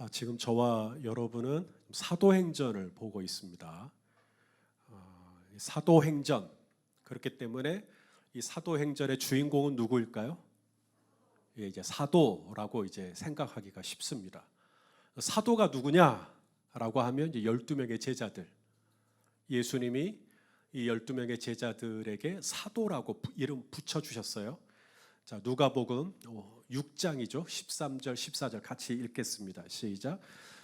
지금 저와 여러분은 사도행전을 보고 있습니다. 사도행전, 그렇기 때문에 이 사도행전의 주인공은 누구일까요? 이제 사도라고 이제 생각하기가 쉽습니다. 사도가 누구냐라고 하면 이제 12명의 제자들, 예수님이 이 12명의 제자들에게 사도라고 이름 붙여주셨어요. 자, 누가복음 6장이죠. 13절, 14절 같이 읽겠습니다. 시작.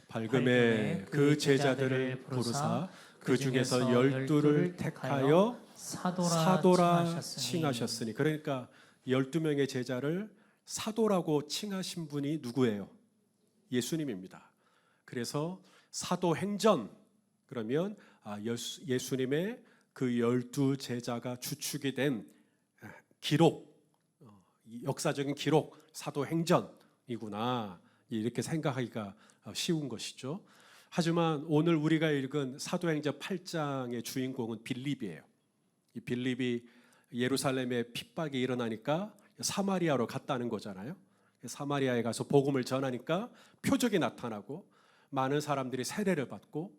밝음에 그 제자들을 부르사 그 중에서 12를 택하여 사도라 칭하셨으니. 그러니까 12명의 제자를 사도라고 칭하신 분이 누구예요? 예수님입니다. 그래서 사도행전, 그러면 예수님의 그 12제자가 주축이 된 기록, 역사적인 기록, 사도행전이구나, 이렇게 생각하기가 쉬운 것이죠. 하지만 오늘 우리가 읽은 사도행전 8장의 주인공은 빌립이에요. 이 빌립이 예루살렘에 핍박이 일어나니까 사마리아로 갔다는 거잖아요. 사마리아에 가서 복음을 전하니까 표적이 나타나고 많은 사람들이 세례를 받고,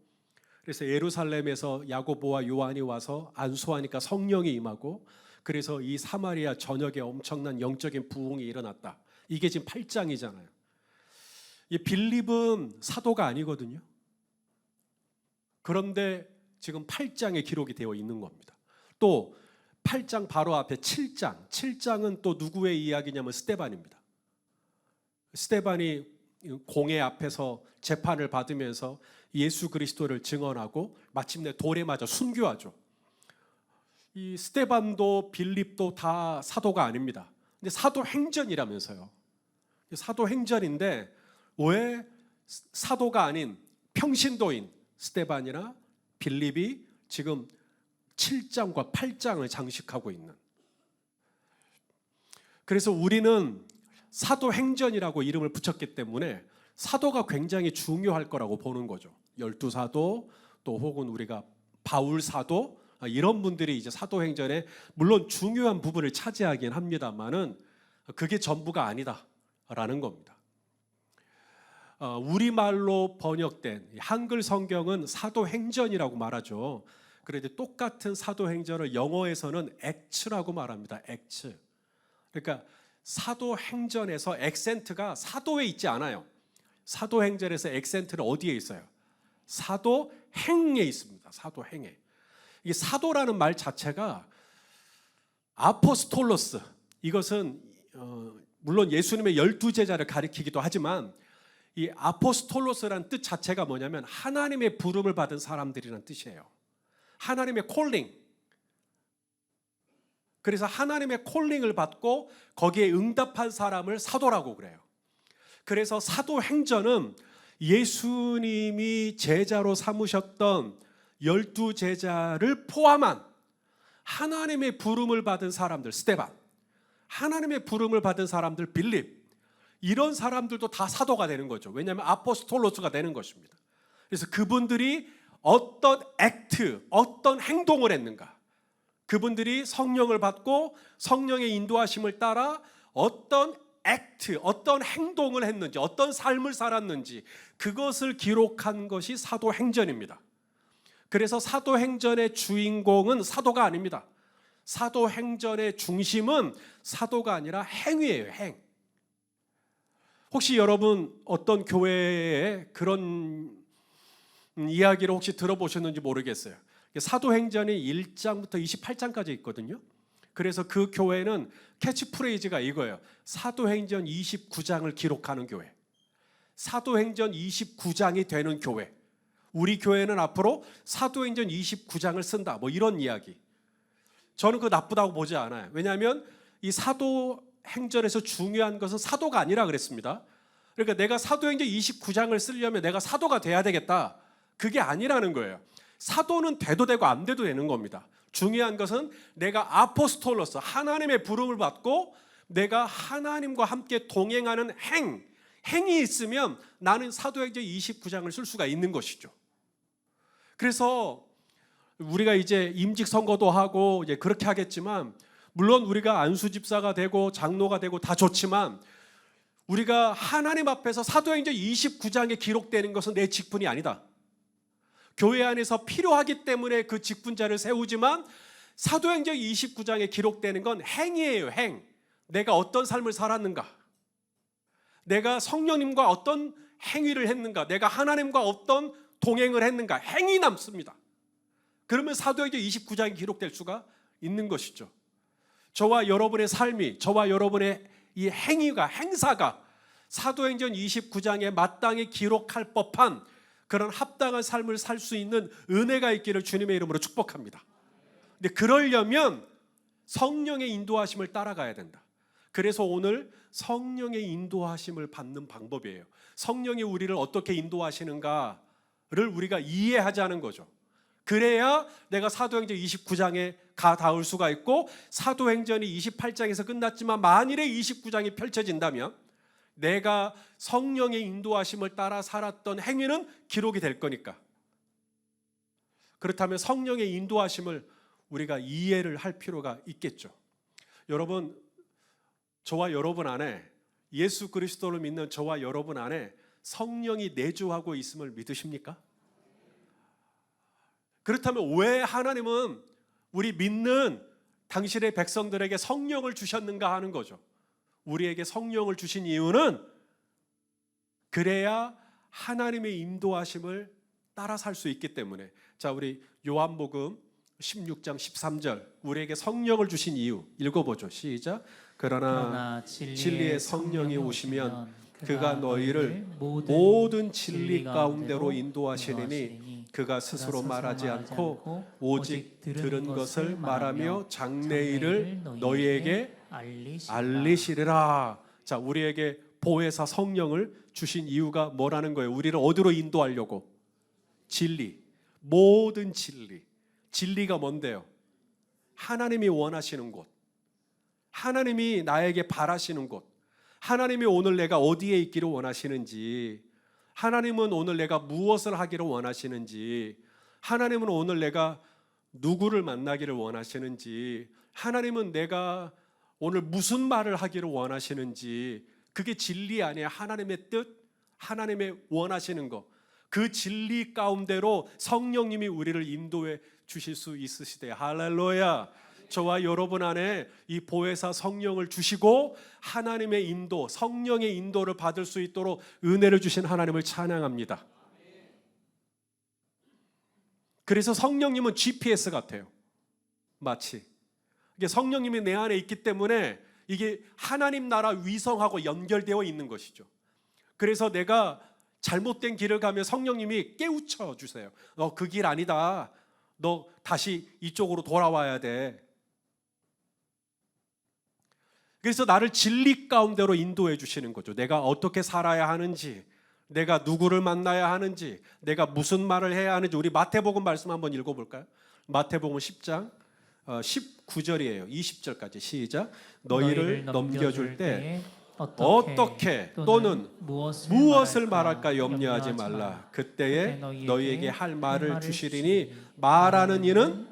그래서 예루살렘에서 야고보와 요한이 와서 안수하니까 성령이 임하고, 그래서 이 사마리아 전역에 엄청난 영적인 부흥이 일어났다. 이게 지금 8장이잖아요. 이 빌립은 사도가 아니거든요. 그런데 지금 8장에 기록이 되어 있는 겁니다. 또 8장 바로 앞에 7장은 또 누구의 이야기냐면 스데반입니다. 스데반이 공회 앞에서 재판을 받으면서 예수 그리스도를 증언하고 마침내 돌에 맞아 순교하죠. 이 스데반도 빌립도 다 사도가 아닙니다. 근데 사도행전이라면서요. 사도행전인데 왜 사도가 아닌 평신도인 스데반이나 빌립이 지금 7장과 8장을 장식하고 있는. 그래서 우리는 사도행전이라고 이름을 붙였기 때문에 사도가 굉장히 중요할 거라고 보는 거죠. 12사도, 또 혹은 우리가 바울 사도, 이런 분들이 이제 사도행전에 물론 중요한 부분을 차지하긴 합니다만은 그게 전부가 아니다라는 겁니다. 우리말로 번역된 한글 성경은 사도행전이라고 말하죠. 그런데 똑같은 사도행전을 영어에서는 액츠라고 말합니다. 액츠. 그러니까 사도행전에서 액센트가 사도에 있지 않아요. 사도행전에서 액센트는 어디에 있어요? 사도행에 있습니다. 사도행에. 이 사도라는 말 자체가 아포스톨로스, 이것은 물론 예수님의 12제자를 가리키기도 하지만 이 아포스톨로스라는 뜻 자체가 뭐냐면 하나님의 부름을 받은 사람들이라는 뜻이에요. 하나님의 콜링. 그래서 하나님의 콜링을 받고 거기에 응답한 사람을 사도라고 그래요. 그래서 사도행전은 예수님이 제자로 삼으셨던 12제자를 포함한 하나님의 부름을 받은 사람들, 스데반, 하나님의 부름을 받은 사람들, 빌립, 이런 사람들도 다 사도가 되는 거죠. 왜냐하면 아포스톨로스가 되는 것입니다. 그래서 그분들이 어떤 액트, 어떤 행동을 했는가, 그분들이 성령을 받고 성령의 인도하심을 따라 어떤 액트, 어떤 행동을 했는지, 어떤 삶을 살았는지, 그것을 기록한 것이 사도행전입니다. 그래서 사도행전의 주인공은 사도가 아닙니다. 사도행전의 중심은 사도가 아니라 행위예요. 행. 혹시 여러분 어떤 교회에 그런 이야기를 혹시 들어보셨는지 모르겠어요. 사도행전이 1장부터 28장까지 있거든요. 그래서 그 교회는 캐치프레이즈가 이거예요. 사도행전 29장을 기록하는 교회. 사도행전 29장이 되는 교회. 우리 교회는 앞으로 사도행전 29장을 쓴다. 뭐 이런 이야기. 저는 그거 나쁘다고 보지 않아요. 왜냐하면 이 사도행전에서 중요한 것은 사도가 아니라 그랬습니다. 그러니까 내가 사도행전 29장을 쓰려면 내가 사도가 돼야 되겠다. 그게 아니라는 거예요. 사도는 돼도 되고 안 돼도 되는 겁니다. 중요한 것은 내가 아포스톨로서 하나님의 부름을 받고 내가 하나님과 함께 동행하는 행이 있으면 나는 사도행전 29장을 쓸 수가 있는 것이죠. 그래서 우리가 이제 임직 선거도 하고 이제 그렇게 하겠지만, 물론 우리가 안수 집사가 되고 장로가 되고 다 좋지만 우리가 하나님 앞에서 사도행전 29장에 기록되는 것은 내 직분이 아니다. 교회 안에서 필요하기 때문에 그 직분자를 세우지만 사도행전 29장에 기록되는 건 행위예요. 행. 내가 어떤 삶을 살았는가, 내가 성령님과 어떤 행위를 했는가, 내가 하나님과 어떤 동행을 했는가, 행위 남습니다. 그러면 사도행전 29장이 기록될 수가 있는 것이죠. 저와 여러분의 삶이, 저와 여러분의 이 행위가, 행사가 사도행전 29장에 마땅히 기록할 법한 그런 합당한 삶을 살 수 있는 은혜가 있기를 주님의 이름으로 축복합니다. 근데 그러려면 성령의 인도하심을 따라가야 된다. 그래서 오늘 성령의 인도하심을 받는 방법이에요. 성령이 우리를 어떻게 인도하시는가를 우리가 이해하자는 거죠. 그래야 내가 사도행전 29장에 가 닿을 수가 있고, 사도행전이 28장에서 끝났지만 만일에 29장이 펼쳐진다면 내가 성령의 인도하심을 따라 살았던 행위는 기록이 될 거니까. 그렇다면 성령의 인도하심을 우리가 이해를 할 필요가 있겠죠. 여러분, 저와 여러분 안에, 예수 그리스도를 믿는 저와 여러분 안에 성령이 내주하고 있음을 믿으십니까? 그렇다면 왜 하나님은 우리 믿는 당신의 백성들에게 성령을 주셨는가 하는 거죠. 우리에게 성령을 주신 이유는 그래야 하나님의 인도하심을 따라 살 수 있기 때문에. 자, 우리 요한복음 16장 13절, 우리에게 성령을 주신 이유 읽어보죠. 시작. 그러나 진리의 성령이 오시면 그가 너희를 모든 진리 가운데로 인도하시리니 그가 스스로 말하지 않고 오직 들은 것을 말하며 장래일을 너희에게 알리시리라. 자, 우리에게 보혜사 성령을 주신 이유가 뭐라는 거예요? 우리를 어디로 인도하려고? 진리, 모든 진리. 진리가 뭔데요? 하나님이 원하시는 곳, 하나님이 나에게 바라시는 곳, 하나님이 오늘 내가 어디에 있기를 원하시는지, 하나님은 오늘 내가 무엇을 하기를 원하시는지, 하나님은 오늘 내가 누구를 만나기를 원하시는지, 하나님은 내가 오늘 무슨 말을 하기를 원하시는지, 그게 진리 아니에요. 하나님의 뜻, 하나님의 원하시는 것, 그 진리 가운데로 성령님이 우리를 인도해 주실 수 있으시대. 할렐루야. 저와 여러분 안에 이 보혜사 성령을 주시고 하나님의 인도, 성령의 인도를 받을 수 있도록 은혜를 주신 하나님을 찬양합니다. 그래서 성령님은 GPS 같아요. 마치 이게 성령님이 내 안에 있기 때문에 이게 하나님 나라 위성하고 연결되어 있는 것이죠. 그래서 내가 잘못된 길을 가면 성령님이 깨우쳐 주세요. 너 그 길 아니다. 너 다시 이쪽으로 돌아와야 돼. 그래서 나를 진리 가운데로 인도해 주시는 거죠. 내가 어떻게 살아야 하는지, 내가 누구를 만나야 하는지, 내가 무슨 말을 해야 하는지. 우리 마태복음 말씀 한번 읽어볼까요? 마태복음 10장 19절이에요. 20절까지 시작. 너희를 넘겨줄 때 어떻게 또는 무엇을 말할까 염려하지 말라. 그때에 너희에게 할 말을 주시리니 말하는 이는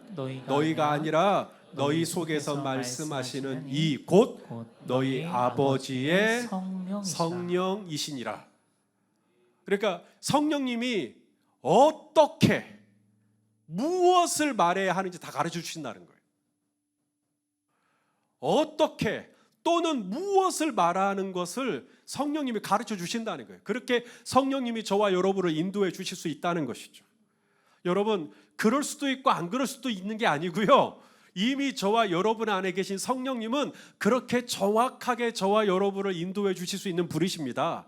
너희가 아니라 너희 속에서 말씀하시는 이 곧 너희 아버지의 성령이시니라. 그러니까 성령님이 어떻게 무엇을 말해야 하는지 다 가르쳐 주신다는 거예요. 어떻게 또는 무엇을 말하는 것을 성령님이 가르쳐 주신다는 거예요. 그렇게 성령님이 저와 여러분을 인도해 주실 수 있다는 것이죠. 여러분, 그럴 수도 있고 안 그럴 수도 있는 게 아니고요. 이미 저와 여러분 안에 계신 성령님은 그렇게 정확하게 저와 여러분을 인도해 주실 수 있는 분이십니다.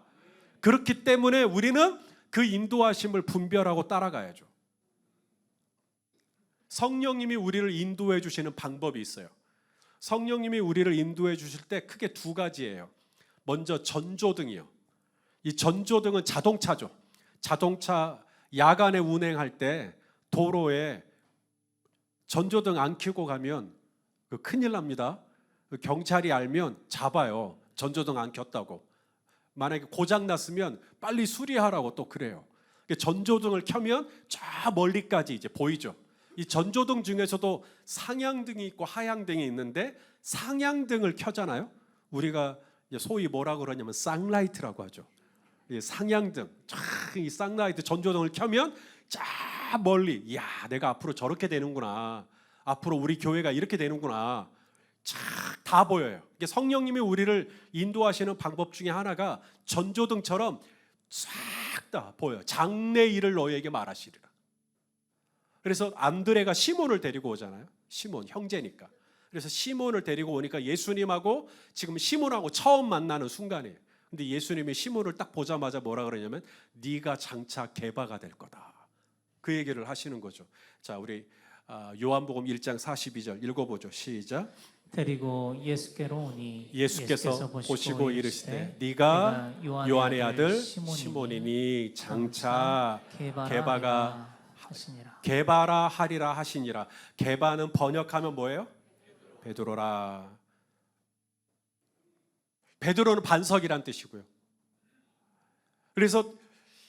그렇기 때문에 우리는 그 인도하심을 분별하고 따라가야죠. 성령님이 우리를 인도해 주시는 방법이 있어요. 성령님이 우리를 인도해 주실 때 크게 두 가지예요. 먼저 전조등이요. 이 전조등은 자동차죠. 자동차 야간에 운행할 때 도로에 전조등 안 켜고 가면 큰일 납니다. 경찰이 알면 잡아요. 전조등 안 켰다고. 만약에 고장 났으면 빨리 수리하라고 또 그래요. 전조등을 켜면 저 멀리까지 이제 보이죠. 이 전조등 중에서도 상향등이 있고 하향등이 있는데 상향등을 켜잖아요. 우리가 소위 뭐라 그러냐면 쌍라이트라고 하죠. 상향등, 이 쌍라이트 전조등을 켜면 쫙 멀리, 야, 내가 앞으로 저렇게 되는구나, 앞으로 우리 교회가 이렇게 되는구나, 쫙 다 보여요. 이게 성령님이 우리를 인도하시는 방법 중에 하나가 전조등처럼 싹 다 보여. 장래 일을 너희에게 말하시리라. 그래서 안드레가 시몬을 데리고 오잖아요. 시몬 형제니까. 그래서 시몬을 데리고 오니까 예수님하고 지금 시몬하고 처음 만나는 순간이에요. 근데 예수님이 시몬을 딱 보자마자 뭐라 그러냐면 네가 장차 게바가 될 거다. 그 얘기를 하시는 거죠. 자, 우리 요한복음 1장 42절 읽어보죠. 시작. 데리고 예수께로 오니 예수께서 보시고 이르시되 네가 요한의 아들 시몬이니 장차 게바가 하시니라. 게바라 하리라 하시니라. 게바는 번역하면 뭐예요? 베드로라. 베드로는 반석이란 뜻이고요. 그래서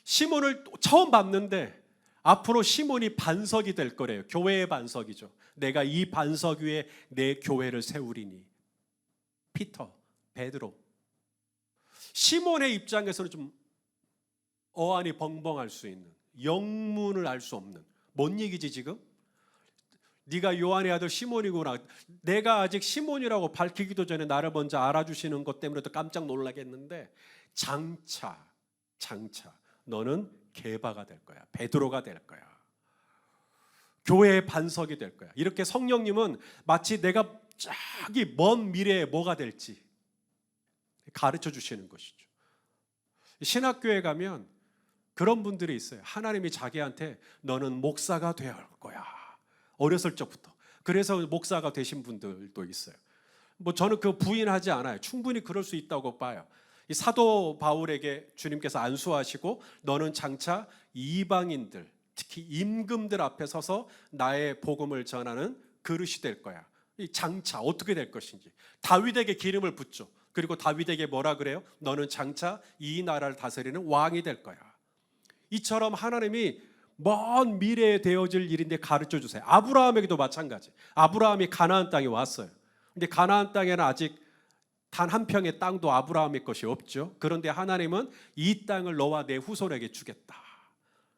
시몬을 처음 봤는데 앞으로 시몬이 반석이 될 거래요. 교회의 반석이죠. 내가 이 반석 위에 내 교회를 세우리니. 피터, 베드로. 시몬의 입장에서는 좀 어안이 벙벙할 수 있는, 영문을 알 수 없는, 뭔 얘기지 지금? 네가 요한의 아들 시몬이구나. 내가 아직 시몬이라고 밝히기도 전에 나를 먼저 알아주시는 것 때문에도 깜짝 놀라겠는데 장차 너는 게바가 될 거야. 베드로가 될 거야. 교회의 반석이 될 거야. 이렇게 성령님은 마치 내가 저기 먼 미래에 뭐가 될지 가르쳐 주시는 것이죠. 신학교에 가면 그런 분들이 있어요. 하나님이 자기한테 너는 목사가 될 거야. 어렸을 적부터. 그래서 목사가 되신 분들도 있어요. 뭐 저는 그 부인하지 않아요. 충분히 그럴 수 있다고 봐요. 이 사도 바울에게 주님께서 안수하시고 너는 장차 이방인들, 특히 임금들 앞에 서서 나의 복음을 전하는 그릇이 될 거야. 이 장차 어떻게 될 것인지. 다윗에게 기름을 붓죠. 그리고 다윗에게 뭐라 그래요? 너는 장차 이 나라를 다스리는 왕이 될 거야. 이처럼 하나님이 먼 미래에 되어질 일인데 가르쳐 주세요. 아브라함에게도 마찬가지. 아브라함이 가나안 땅에 왔어요. 근데 가나안 땅에는 아직 단 한 평의 땅도 아브라함의 것이 없죠. 그런데 하나님은 이 땅을 너와 내 후손에게 주겠다.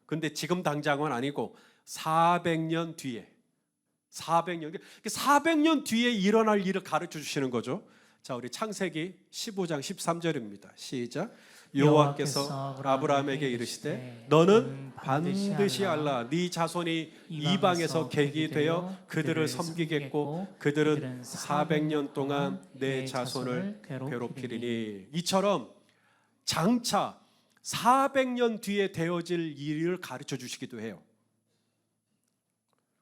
근데 지금 당장은 아니고 400년 뒤에 400년 뒤에 일어날 일을 가르쳐 주시는 거죠. 자, 우리 창세기 15장 13절입니다. 시작. 여호와께서 아브라함에게 이르시되 너는 반드시 알라. 네 자손이 이방에서 객이 되어 그들을 섬기겠고 그들은 400년 동안 내 자손을 괴롭히리니. 이처럼 장차 400년 뒤에 되어질 일을 가르쳐 주시기도 해요.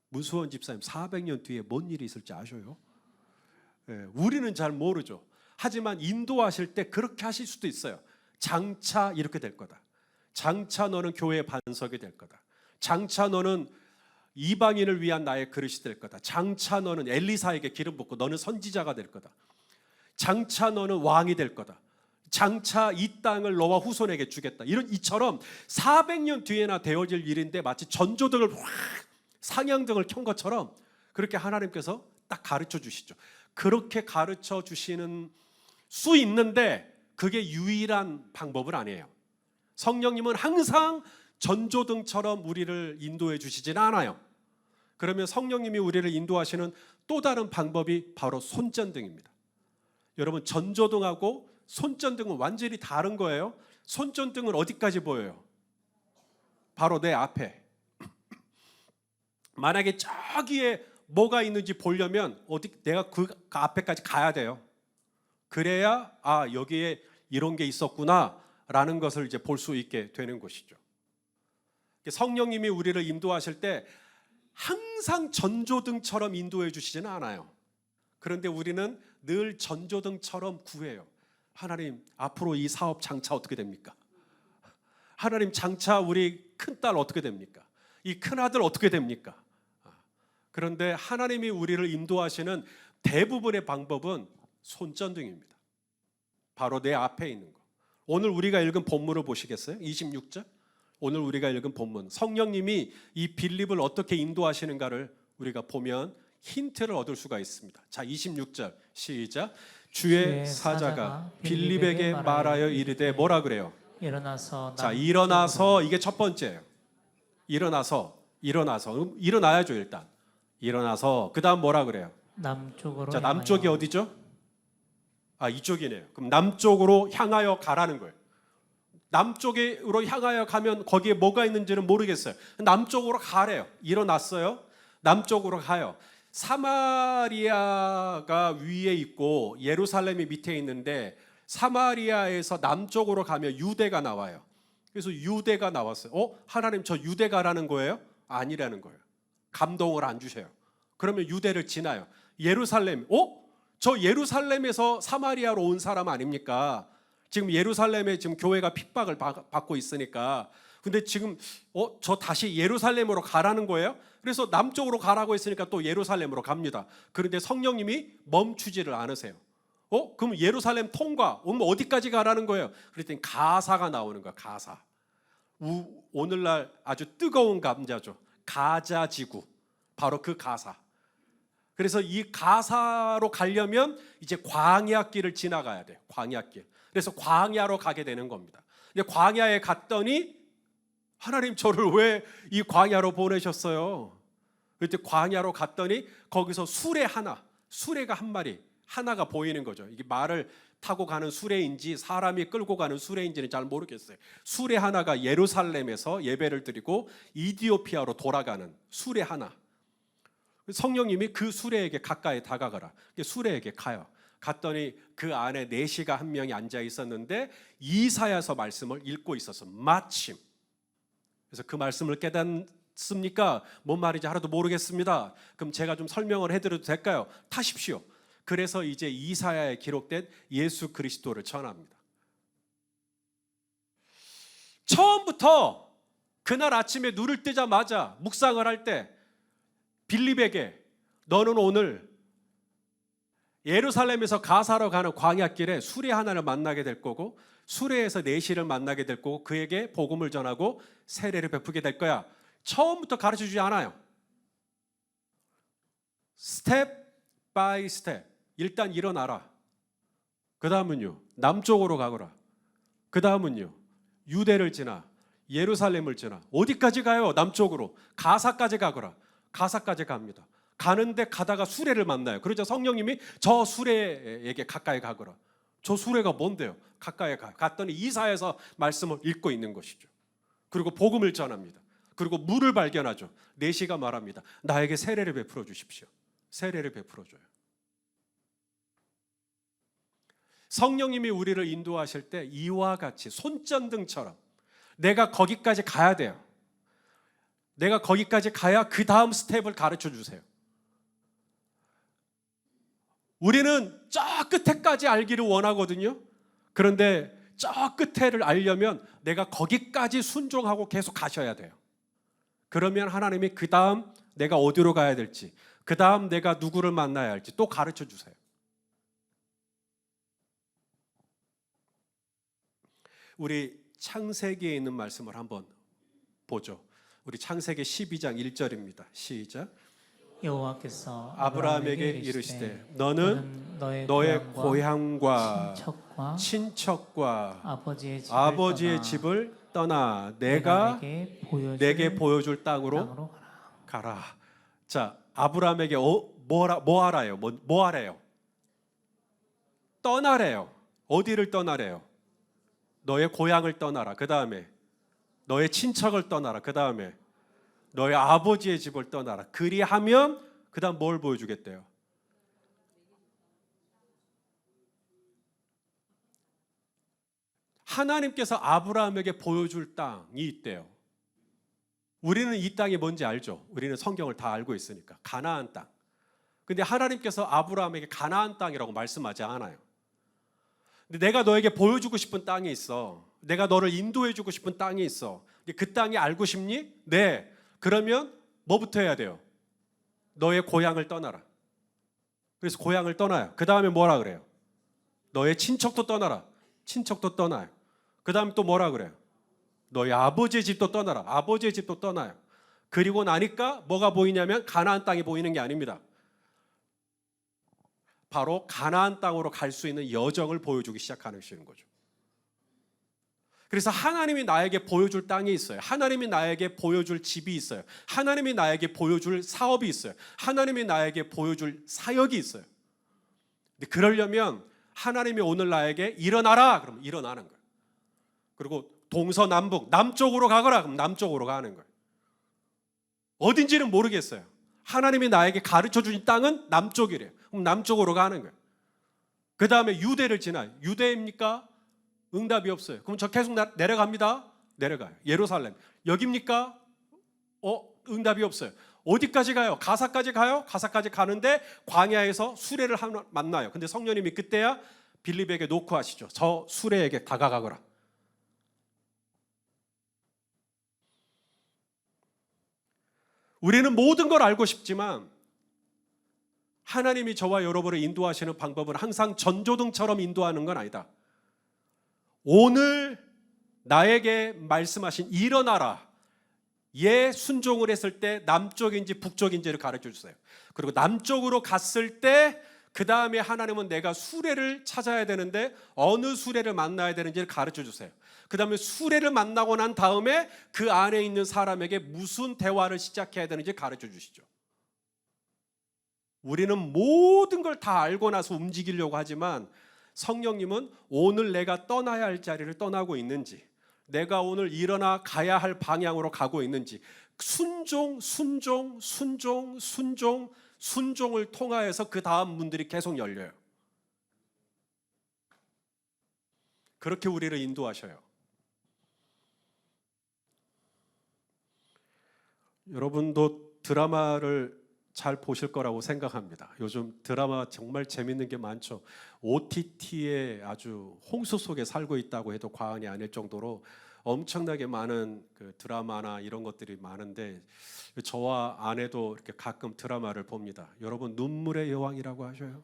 문수원 집사님 400년 뒤에 뭔 일이 있을지 아셔요? 우리는 잘 모르죠. 하지만 인도하실 때 그렇게 하실 수도 있어요. 장차 이렇게 될 거다. 장차 너는 교회의 반석이 될 거다. 장차 너는 이방인을 위한 나의 그릇이 될 거다. 장차 너는 엘리사에게 기름 붓고 너는 선지자가 될 거다. 장차 너는 왕이 될 거다. 장차 이 땅을 너와 후손에게 주겠다. 이처럼 400년 뒤에나 되어질 일인데 마치 전조등을 확 상향등을 켠 것처럼 그렇게 하나님께서 딱 가르쳐 주시죠. 그렇게 가르쳐 주시는 수 있는데 그게 유일한 방법은 아니에요. 성령님은 항상 전조등처럼 우리를 인도해 주시지는 않아요. 그러면 성령님이 우리를 인도하시는 또 다른 방법이 바로 손전등입니다. 여러분, 전조등하고 손전등은 완전히 다른 거예요. 손전등은 어디까지 보여요? 바로 내 앞에. 만약에 저기에 뭐가 있는지 보려면 내가 그 앞에까지 가야 돼요. 그래야 여기에 이런 게 있었구나라는 것을 이제 볼 수 있게 되는 것이죠. 성령님이 우리를 인도하실 때 항상 전조등처럼 인도해 주시지는 않아요. 그런데 우리는 늘 전조등처럼 구해요. 하나님, 앞으로 이 사업 장차 어떻게 됩니까? 하나님, 장차 우리 큰딸 어떻게 됩니까? 이 큰아들 어떻게 됩니까? 그런데 하나님이 우리를 인도하시는 대부분의 방법은 손전등입니다. 바로 내 앞에 있는 거. 오늘 우리가 읽은 본문을 보시겠어요? 26절. 오늘 우리가 읽은 본문. 성령님이 이 빌립을 어떻게 인도하시는가를 우리가 보면 힌트를 얻을 수가 있습니다. 자, 26절 시작. 주의 사자가 빌립에게 말하여 이르되 뭐라 그래요? 일어나서 자, 일어나서 이게 첫 번째예요. 일어나서 일어나야죠 일단. 일어나서 그다음 뭐라 그래요? 남쪽으로 자, 남쪽이 향하여 어디죠? 아, 이쪽이네요. 그럼 남쪽으로 향하여 가라는 거예요. 남쪽으로 향하여 가면 거기에 뭐가 있는지는 모르겠어요. 남쪽으로 가래요. 일어났어요. 남쪽으로 가요. 사마리아가 위에 있고 예루살렘이 밑에 있는데 사마리아에서 남쪽으로 가면 유대가 나와요. 그래서 유대가 나왔어요. 하나님 저 유대 가라는 거예요? 아니라는 거예요. 감동을 안 주셔요. 그러면 유대를 지나요. 예루살렘. 저 예루살렘에서 사마리아로 온 사람 아닙니까? 지금 예루살렘에 지금 교회가 핍박을 받고 있으니까. 근데 지금 저 다시 예루살렘으로 가라는 거예요? 그래서 남쪽으로 가라고 했으니까 또 예루살렘으로 갑니다. 그런데 성령님이 멈추지를 않으세요. 그럼 예루살렘 통과, 어디까지 가라는 거예요? 그랬더니 가사가 나오는 거야. 가사. 오늘날 아주 뜨거운 감자죠. 가자 지구. 바로 그 가사. 그래서 이 가사로 가려면 이제 광야길을 지나가야 돼요. 광야길. 그래서 광야로 가게 되는 겁니다. 근데 광야에 갔더니 하나님 저를 왜 이 광야로 보내셨어요? 그때 광야로 갔더니 거기서 수레가 한 마리, 하나가 보이는 거죠. 이게 말을 타고 가는 수레인지 사람이 끌고 가는 수레인지는 잘 모르겠어요. 수레 하나가 예루살렘에서 예배를 드리고 이디오피아로 돌아가는 수레 하나. 성령님이 그 수레에게 가까이 다가가라. 수레에게 가요. 갔더니 그 안에 내시가 한 명이 앉아 있었는데 이사야서 말씀을 읽고 있었어. 마침. 그래서 그 말씀을 깨닫습니까? 뭔 말인지 하나도 모르겠습니다. 그럼 제가 좀 설명을 해드려도 될까요? 타십시오. 그래서 이제 이사야에 기록된 예수 그리스도를 전합니다. 처음부터 그날 아침에 눈을 뜨자마자 묵상을 할 때 빌립에게 너는 오늘 예루살렘에서 가사로 가는 광야길에 수레 하나를 만나게 될 거고 수레에서 내시를 만나게 될 거고 그에게 복음을 전하고 세례를 베푸게 될 거야. 처음부터 가르쳐주지 않아요. 스텝 바이 스텝. 일단 일어나라. 그 다음은요 남쪽으로 가거라. 그 다음은요 유대를 지나 예루살렘을 지나 어디까지 가요? 남쪽으로. 가사까지 가거라. 가사까지 갑니다. 가는데 가다가 수레를 만나요. 그러자 성령님이 저 수레에게 가까이 가거라. 저 수레가 뭔데요? 가까이 가요. 갔더니 이사야서 말씀을 읽고 있는 것이죠. 그리고 복음을 전합니다. 그리고 물을 발견하죠. 내시가 말합니다. 나에게 세례를 베풀어 주십시오. 세례를 베풀어 줘요. 성령님이 우리를 인도하실 때 이와 같이 손전등처럼 내가 거기까지 가야 돼요. 내가 거기까지 가야 그 다음 스텝을 가르쳐 주세요. 우리는 저 끝에까지 알기를 원하거든요. 그런데 저 끝에를 알려면 내가 거기까지 순종하고 계속 가셔야 돼요. 그러면 하나님이 그 다음 내가 어디로 가야 될지, 그 다음 내가 누구를 만나야 할지 또 가르쳐 주세요. 우리 창세기에 있는 말씀을 한번 보죠. 우리 창세기 12장 1절입니다. 시작. 여호와께서 아브라함에게 이르시되 너는 너의 고향과 친척과 아버지의 집을 떠나 내가 내게 보여줄 땅으로 가라. 자, 아브라함에게 뭐 하래요? 뭐 하래요? 떠나래요. 어디를 떠나래요? 너의 고향을 떠나라. 그 다음에 너의 친척을 떠나라. 그 다음에 너의 아버지의 집을 떠나라. 그리하면 그 다음 뭘 보여주겠대요? 하나님께서 아브라함에게 보여줄 땅이 있대요. 우리는 이 땅이 뭔지 알죠? 우리는 성경을 다 알고 있으니까. 가나안 땅. 근데 하나님께서 아브라함에게 가나안 땅이라고 말씀하지 않아요. 근데 내가 너에게 보여주고 싶은 땅이 있어. 내가 너를 인도해주고 싶은 땅이 있어. 그 땅이 알고 싶니? 네. 그러면 뭐부터 해야 돼요? 너의 고향을 떠나라. 그래서 고향을 떠나요. 그 다음에 뭐라 그래요? 너의 친척도 떠나라. 친척도 떠나요. 그 다음에 또 뭐라 그래요? 너의 아버지의 집도 떠나라. 아버지의 집도 떠나요. 그리고 나니까 뭐가 보이냐면 가나안 땅이 보이는 게 아닙니다. 바로 가나안 땅으로 갈 수 있는 여정을 보여주기 시작하는 거죠. 그래서 하나님이 나에게 보여줄 땅이 있어요. 하나님이 나에게 보여줄 집이 있어요. 하나님이 나에게 보여줄 사업이 있어요. 하나님이 나에게 보여줄 사역이 있어요. 근데 그러려면 하나님이 오늘 나에게 일어나라 그러면 일어나는 거예요. 그리고 동서남북 남쪽으로 가거라 그럼 남쪽으로 가는 거예요. 어딘지는 모르겠어요. 하나님이 나에게 가르쳐 주신 땅은 남쪽이래요. 그럼 남쪽으로 가는 거예요. 그 다음에 유대를 지나요. 유대입니까? 응답이 없어요. 그럼 저 계속 내려갑니다. 내려가요. 예루살렘. 여기입니까? 응답이 없어요. 어디까지 가요? 가사까지 가요? 가사까지 가는데 광야에서 수레를 만나요. 근데 성령님이 그때야 빌립에게 놓고 하시죠. 저 수레에게 다가가거라. 우리는 모든 걸 알고 싶지만 하나님이 저와 여러분을 인도하시는 방법은 항상 전조등처럼 인도하는 건 아니다. 오늘 나에게 말씀하신 일어나라. 예 순종을 했을 때 남쪽인지 북쪽인지를 가르쳐 주세요. 그리고 남쪽으로 갔을 때 그 다음에 하나님은 내가 수레를 찾아야 되는데 어느 수레를 만나야 되는지를 가르쳐 주세요. 그 다음에 수레를 만나고 난 다음에 그 안에 있는 사람에게 무슨 대화를 시작해야 되는지 가르쳐 주시죠. 우리는 모든 걸 다 알고 나서 움직이려고 하지만 성령님은 오늘 내가 떠나야 할 자리를 떠나고 있는지, 내가 오늘 일어나 가야 할 방향으로 가고 있는지 순종을 통하여서 그 다음 문들이 계속 열려요. 그렇게 우리를 인도하셔요. 여러분도 드라마를 잘 보실 거라고 생각합니다. 요즘 드라마 정말 재밌는 게 많죠. OTT에 아주 홍수 속에 살고 있다고 해도 과언이 아닐 정도로 엄청나게 많은 그 드라마나 이런 것들이 많은데 저와 아내도 이렇게 가끔 드라마를 봅니다. 여러분 눈물의 여왕이라고 하셔요?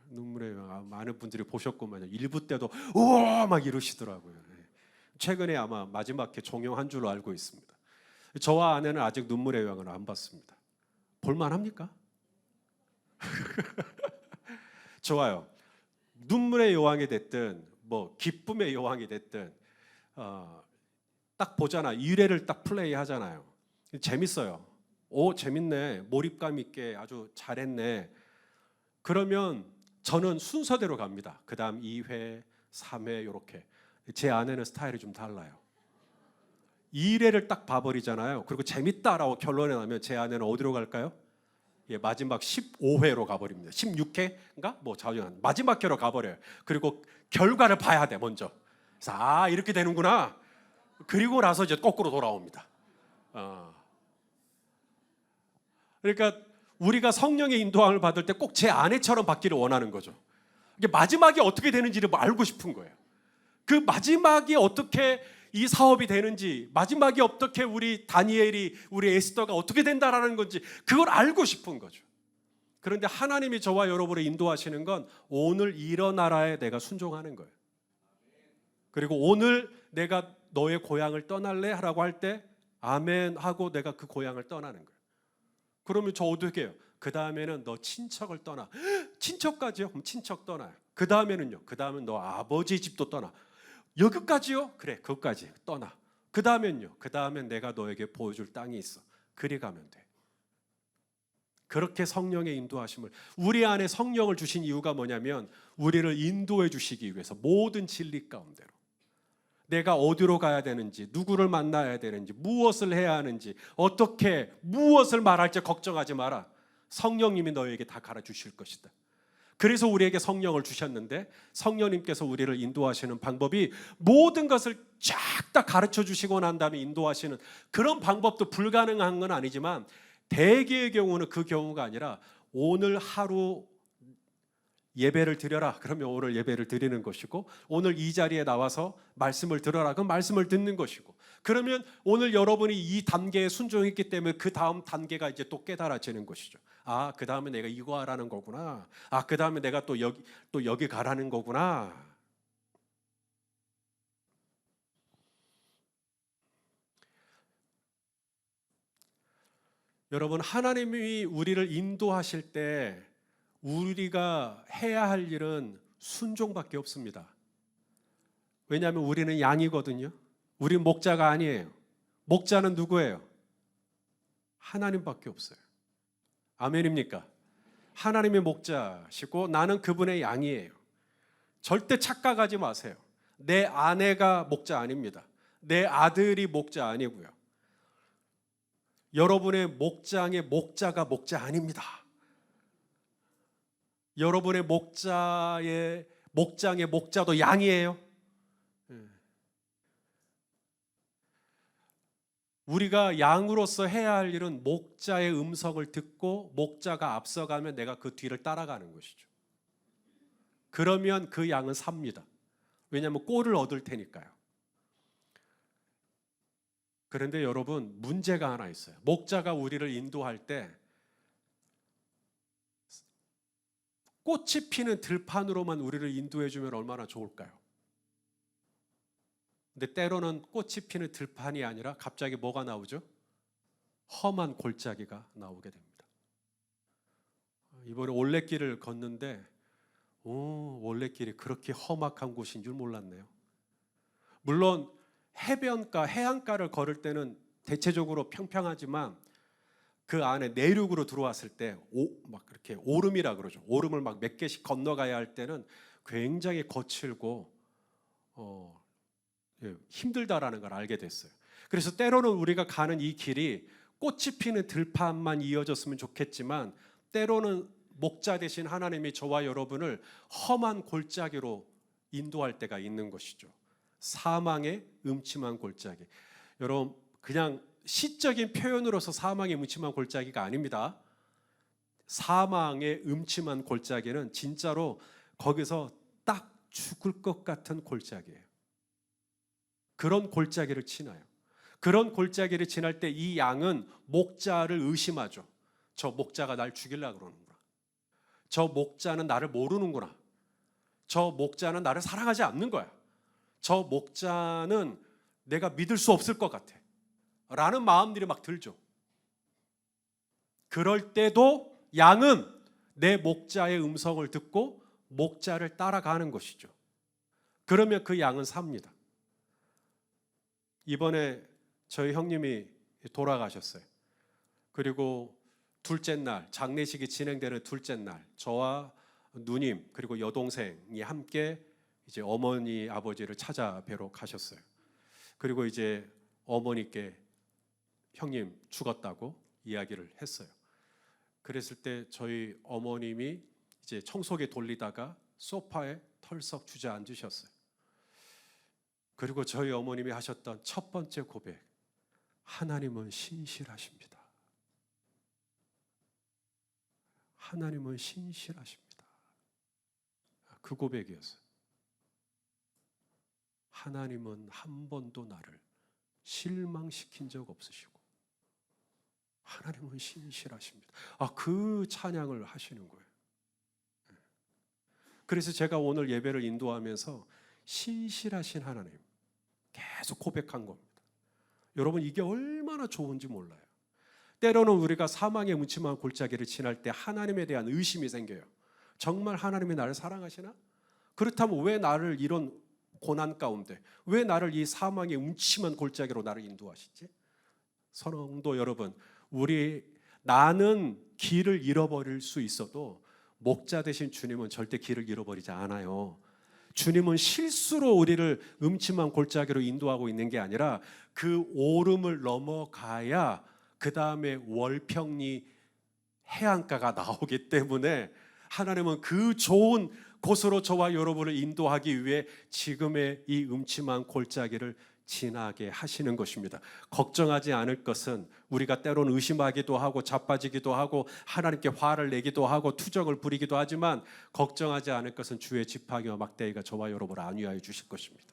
눈물의 여왕 많은 분들이 보셨구만요. 1부 때도 우와 막 이러시더라고요. 최근에 아마 마지막 회 종영한 줄로 알고 있습니다. 저와 아내는 아직 눈물의 여왕을 안 봤습니다. 볼만합니까? 좋아요. 눈물의 여왕이 됐든 뭐 기쁨의 여왕이 됐든 딱 보잖아. 1회를 딱 플레이 하잖아요. 재밌어요. 오 재밌네. 몰입감 있게 아주 잘했네. 그러면 저는 순서대로 갑니다. 그 다음 2회, 3회 이렇게. 제 아내는 스타일이 좀 달라요. 2회를 딱 봐버리잖아요. 그리고 재밌다라고 결론에 나면 제 아내는 어디로 갈까요? 예, 마지막 15회로 가버립니다. 16회인가? 뭐 자주한 마지막 회로 가버려요. 그리고 결과를 봐야 돼 먼저. 그래서 이렇게 되는구나. 그리고 나서 이제 거꾸로 돌아옵니다. 그러니까 우리가 성령의 인도함을 받을 때 꼭 제 아내처럼 받기를 원하는 거죠. 이게 마지막이 어떻게 되는지를 알고 싶은 거예요. 그 마지막이 어떻게 이 사업이 되는지, 마지막이 어떻게 우리 다니엘이, 우리 에스더가 어떻게 된다라는 건지 그걸 알고 싶은 거죠. 그런데 하나님이 저와 여러분을 인도하시는 건 오늘 일어나라에 내가 순종하는 거예요. 그리고 오늘 내가 너의 고향을 떠날래? 하라고 할 때 아멘 하고 내가 그 고향을 떠나는 거예요. 그러면 저 어떻게 해요? 그 다음에는 너 친척을 떠나. 친척까지요? 그럼 친척 떠나요. 그 다음에는요? 그 다음은 너 아버지 집도 떠나. 여기까지요? 그래, 그것까지 떠나. 그 다음엔요? 그 다음엔 내가 너에게 보여줄 땅이 있어. 그리 가면 돼. 그렇게 성령의 인도하심을, 우리 안에 성령을 주신 이유가 뭐냐면 우리를 인도해 주시기 위해서 모든 진리 가운데로 내가 어디로 가야 되는지, 누구를 만나야 되는지, 무엇을 해야 하는지, 어떻게 무엇을 말할지 걱정하지 마라. 성령님이 너에게 다 가르치실 것이다. 그래서 우리에게 성령을 주셨는데 성령님께서 우리를 인도하시는 방법이 모든 것을 쫙 다 가르쳐 주시고 난 다음에 인도하시는 그런 방법도 불가능한 건 아니지만 대개의 경우는 그 경우가 아니라 오늘 하루 예배를 드려라. 그러면 오늘 예배를 드리는 것이고 오늘 이 자리에 나와서 말씀을 들어라. 그럼 말씀을 듣는 것이고 그러면 오늘 여러분이 이 단계에 순종했기 때문에 그 다음 단계가 이제 또 깨달아지는 것이죠. 그 다음에 내가 이거 하라는 거구나. 그 다음에 내가 또 여기 가라는 거구나. 여러분 하나님이 우리를 인도하실 때 우리가 해야 할 일은 순종밖에 없습니다. 왜냐하면 우리는 양이거든요. 우리는 목자가 아니에요. 목자는 누구예요? 하나님밖에 없어요. 아멘입니까? 하나님의 목자시고 나는 그분의 양이에요. 절대 착각하지 마세요. 내 아내가 목자 아닙니다. 내 아들이 목자 아니고요. 여러분의 목장의 목자가 목자 아닙니다. 여러분의 목장의 목자도 양이에요. 우리가 양으로서 해야 할 일은 목자의 음성을 듣고 목자가 앞서가면 내가 그 뒤를 따라가는 것이죠. 그러면 그 양은 삽니다. 왜냐하면 꼴을 얻을 테니까요. 그런데 여러분, 문제가 하나 있어요. 목자가 우리를 인도할 때 꽃이 피는 들판으로만 우리를 인도해 주면 얼마나 좋을까요? 근데 때로는 꽃이 피는 들판이 아니라 갑자기 뭐가 나오죠? 험한 골짜기가 나오게 됩니다. 이번에 올레길을 걷는데 올레길이 그렇게 험악한 곳인 줄 몰랐네요. 물론 해변가, 해안가를 걸을 때는 대체적으로 평평하지만 그 안에 내륙으로 들어왔을 때 막 이렇게 오름이라 그러죠. 오름을 막 몇 개씩 건너가야 할 때는 굉장히 거칠고 힘들다라는 걸 알게 됐어요. 그래서 때로는 우리가 가는 이 길이 꽃이 피는 들판만 이어졌으면 좋겠지만 때로는 목자 되신 하나님이 저와 여러분을 험한 골짜기로 인도할 때가 있는 것이죠. 사망의 음침한 골짜기. 여러분, 그냥 시적인 표현으로서 사망의 음침한 골짜기가 아닙니다. 사망의 음침한 골짜기는 진짜로 거기서 딱 죽을 것 같은 골짜기예요. 그런 골짜기를 지나요. 그런 골짜기를 지날 때 이 양은 목자를 의심하죠. 저 목자가 날 죽이려고 그러는구나. 저 목자는 나를 모르는구나. 저 목자는 나를 사랑하지 않는 거야. 저 목자는 내가 믿을 수 없을 것 같아. 라는 마음들이 막 들죠. 그럴 때도 양은 내 목자의 음성을 듣고 목자를 따라가는 것이죠. 그러면 그 양은 삽니다. 이번에 저희 형님이 돌아가셨어요. 그리고 둘째 날, 장례식이 진행되는 둘째 날, 저와 누님 그리고 여동생이 함께 이제 어머니 아버지를 찾아뵈러 가셨어요. 그리고 이제 어머니께 형님 죽었다고 이야기를 했어요. 그랬을 때 저희 어머님이 이제 청소기 돌리다가 소파에 털썩 주저앉으셨어요. 그리고 저희 어머님이 하셨던 첫 번째 고백, 하나님은 신실하십니다. 하나님은 신실하십니다. 그 고백이었어요. 하나님은 한 번도 나를 실망시킨 적 없으시고 하나님은 신실하십니다. 그 찬양을 하시는 거예요. 그래서 제가 오늘 예배를 인도하면서 신실하신 하나님 계속 고백한 겁니다. 여러분, 이게 얼마나 좋은지 몰라요. 때로는 우리가 사망의 음침한 골짜기를 지날 때 하나님에 대한 의심이 생겨요. 정말 하나님이 나를 사랑하시나? 그렇다면 왜 나를 이런 고난 가운데, 왜 나를 이 사망의 음침한 골짜기로 나를 인도하시지? 성도 여러분, 나는 길을 잃어버릴 수 있어도 목자 되신 주님은 절대 길을 잃어버리지 않아요. 주님은 실수로 우리를 음침한 골짜기로 인도하고 있는 게 아니라 그 오름을 넘어가야 그 다음에 월평리 해안가가 나오기 때문에 하나님은 그 좋은 곳으로 저와 여러분을 인도하기 위해 지금의 이 음침한 골짜기를 지나게 하시는 것입니다. 걱정하지 않을 것은 우리가 때로는 의심하기도 하고 자빠지기도 하고 하나님께 화를 내기도 하고 투정을 부리기도 하지만 걱정하지 않을 것은 주의 지팡이와 막대기가 저와 여러분을 안위하여 주실 것입니다.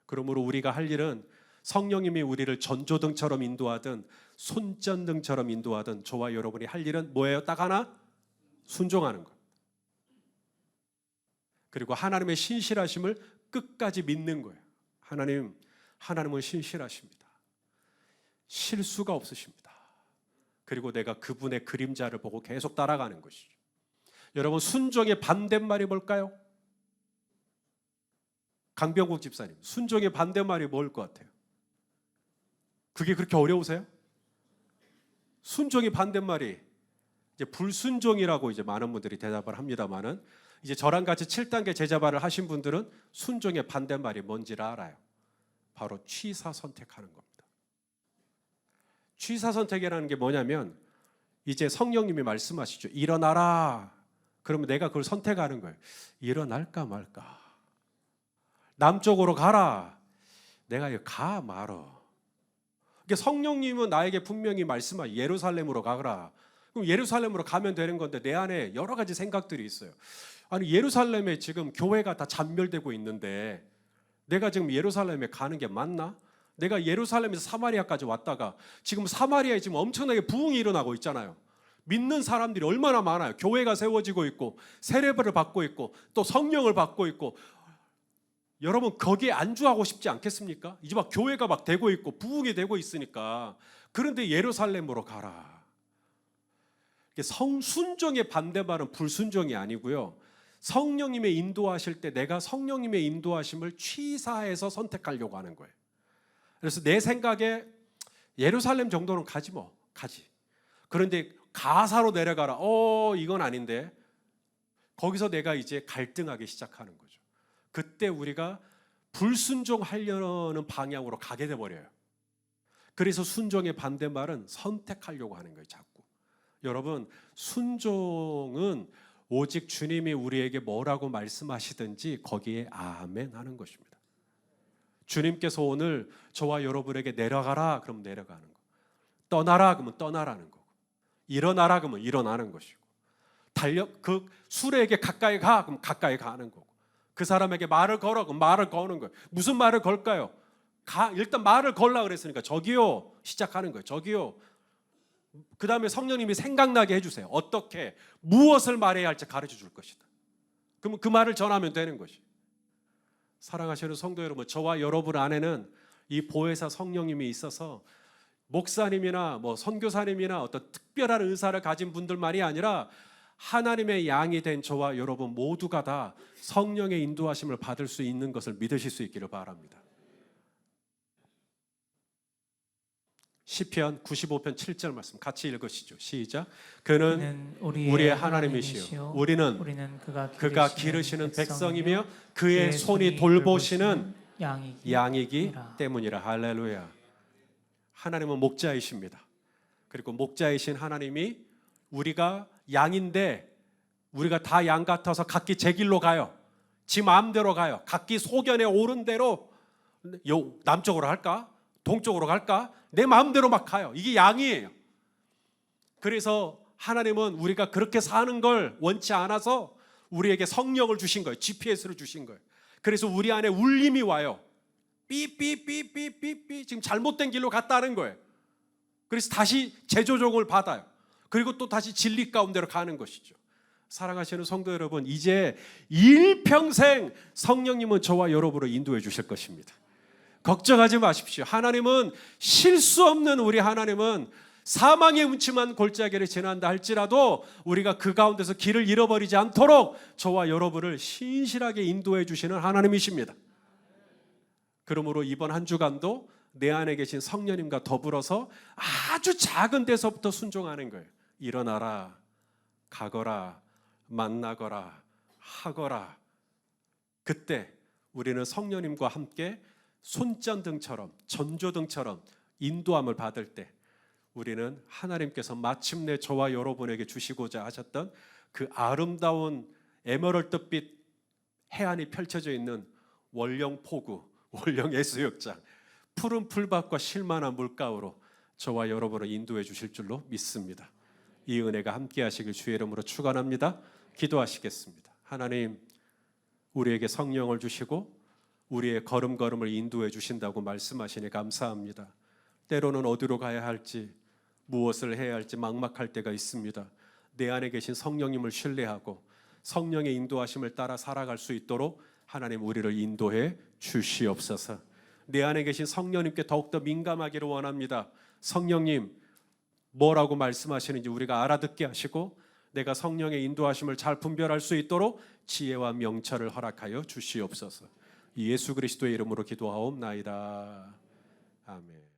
그러므로 우리가 할 일은 성령님이 우리를 전조등처럼 인도하든 손전등처럼 인도하든 저와 여러분이 할 일은 뭐예요? 딱 하나? 순종하는 것. 그리고 하나님의 신실하심을 끝까지 믿는 거예요. 하나님은 신실하십니다. 실수가 없으십니다. 그리고 내가 그분의 그림자를 보고 계속 따라가는 것이죠. 여러분, 순종의 반대말이 뭘까요? 강병국 집사님, 순종의 반대말이 뭘 것 같아요? 그게 그렇게 어려우세요? 순종의 반대말이 이제 불순종이라고 이제 많은 분들이 대답을 합니다만은, 이제 저랑 같이 7단계 제자발을 하신 분들은 순종의 반대말이 뭔지를 알아요. 바로 취사 선택하는 겁니다. 취사 선택이라는 게 뭐냐면, 이제 성령님이 말씀하시죠. 일어나라. 그러면 내가 그걸 선택하는 거예요. 일어날까 말까. 남쪽으로 가라. 내가 가 말어. 그러니까 성령님은 나에게 분명히 말씀하시 예루살렘으로 가거라. 그럼 예루살렘으로 가면 되는 건데 내 안에 여러 가지 생각들이 있어요. 아니, 예루살렘에 지금 교회가 다 잔멸되고 있는데 내가 지금 예루살렘에 가는 게 맞나? 내가 예루살렘에서 사마리아까지 왔다가 지금 사마리아에 지금 엄청나게 부흥이 일어나고 있잖아요. 믿는 사람들이 얼마나 많아요. 교회가 세워지고 있고 세례를 받고 있고 또 성령을 받고 있고. 여러분, 거기에 안주하고 싶지 않겠습니까? 이제 막 교회가 막 되고 있고 부흥이 되고 있으니까. 그런데 예루살렘으로 가라. 순종의 반대말은 불순종이 아니고요, 성령님의 인도하실 때 내가 성령님의 인도하심을 취사해서 선택하려고 하는 거예요. 그래서 내 생각에 예루살렘 정도는 가지 뭐, 가지. 그런데 가사로 내려가라. 이건 아닌데. 거기서 내가 이제 갈등하기 시작하는 거죠. 그때 우리가 불순종하려는 방향으로 가게 돼 버려요. 그래서 순종의 반대말은 선택하려고 하는 거예요, 자꾸. 여러분, 순종은 오직 주님이 우리에게 뭐라고 말씀하시든지 거기에 아멘 하는 것입니다. 주님께서 오늘 저와 여러분에게 내려가라 그러면 내려가는 거, 떠나라 그러면 떠나라는 거고, 일어나라 그러면 일어나는 것이고, 그 수레에게 가까이 가 그러면 가까이 가는 거고, 그 사람에게 말을 걸어 그럼 말을 거는 거예요. 무슨 말을 걸까요? 일단 말을 걸라 그랬으니까 저기요 시작하는 거예요. 저기요. 그 다음에 성령님이 생각나게 해주세요. 어떻게, 무엇을 말해야 할지 가르쳐 줄 것이다. 그러면 그 말을 전하면 되는 것이. 사랑하시는 성도 여러분, 저와 여러분 안에는 이 보혜사 성령님이 있어서 목사님이나 뭐 선교사님이나 어떤 특별한 은사를 가진 분들만이 아니라 하나님의 양이 된 저와 여러분 모두가 다 성령의 인도하심을 받을 수 있는 것을 믿으실 수 있기를 바랍니다. 시편 95편 7절 말씀 같이 읽으시죠. 시작. 그는 우리의 하나님이시요 우리는 그가 기르시는 백성이며 그의 손이 돌보시는 양이기 때문이라. 할렐루야. 하나님은 목자이십니다. 그리고 목자이신 하나님이 우리가 양인데 우리가 다 양 같아서 각기 제 길로 가요. 지 마음대로 가요. 각기 소견에 오른 대로 남쪽으로 할까? 동쪽으로 갈까? 내 마음대로 막 가요. 이게 양이에요. 그래서 하나님은 우리가 그렇게 사는 걸 원치 않아서 우리에게 성령을 주신 거예요. GPS를 주신 거예요. 그래서 우리 안에 울림이 와요. 삐삐삐삐삐삐 지금 잘못된 길로 갔다는 거예요. 그래서 다시 재조정을 받아요. 그리고 또 다시 진리 가운데로 가는 것이죠. 사랑하시는 성도 여러분, 이제 일평생 성령님은 저와 여러분을 인도해 주실 것입니다. 걱정하지 마십시오. 하나님은 실수 없는 우리 하나님은 사망의 음침한 골짜기를 지난다 할지라도 우리가 그 가운데서 길을 잃어버리지 않도록 저와 여러분을 신실하게 인도해 주시는 하나님이십니다. 그러므로 이번 한 주간도 내 안에 계신 성령님과 더불어서 아주 작은 데서부터 순종하는 거예요. 일어나라, 가거라, 만나거라, 하거라. 그때 우리는 성령님과 함께 손전등처럼 전조등처럼 인도함을 받을 때 우리는 하나님께서 마침내 저와 여러분에게 주시고자 하셨던 그 아름다운 에메랄드빛 해안이 펼쳐져 있는 월령포구, 월령해수욕장, 푸른 풀밭과 실만한 물가로 저와 여러분을 인도해 주실 줄로 믿습니다. 이 은혜가 함께 하시길 주의 이름으로 축원합니다. 기도하시겠습니다. 하나님, 우리에게 성령을 주시고 우리의 걸음걸음을 인도해 주신다고 말씀하시니 감사합니다. 때로는 어디로 가야 할지, 무엇을 해야 할지 막막할 때가 있습니다. 내 안에 계신 성령님을 신뢰하고 성령의 인도하심을 따라 살아갈 수 있도록 하나님 우리를 인도해 주시옵소서. 내 안에 계신 성령님께 더욱더 민감하기를 원합니다. 성령님, 뭐라고 말씀하시는지 우리가 알아듣게 하시고 내가 성령의 인도하심을 잘 분별할 수 있도록 지혜와 명철을 허락하여 주시옵소서. 예수 그리스도의 이름으로 기도하옵나이다. 아멘.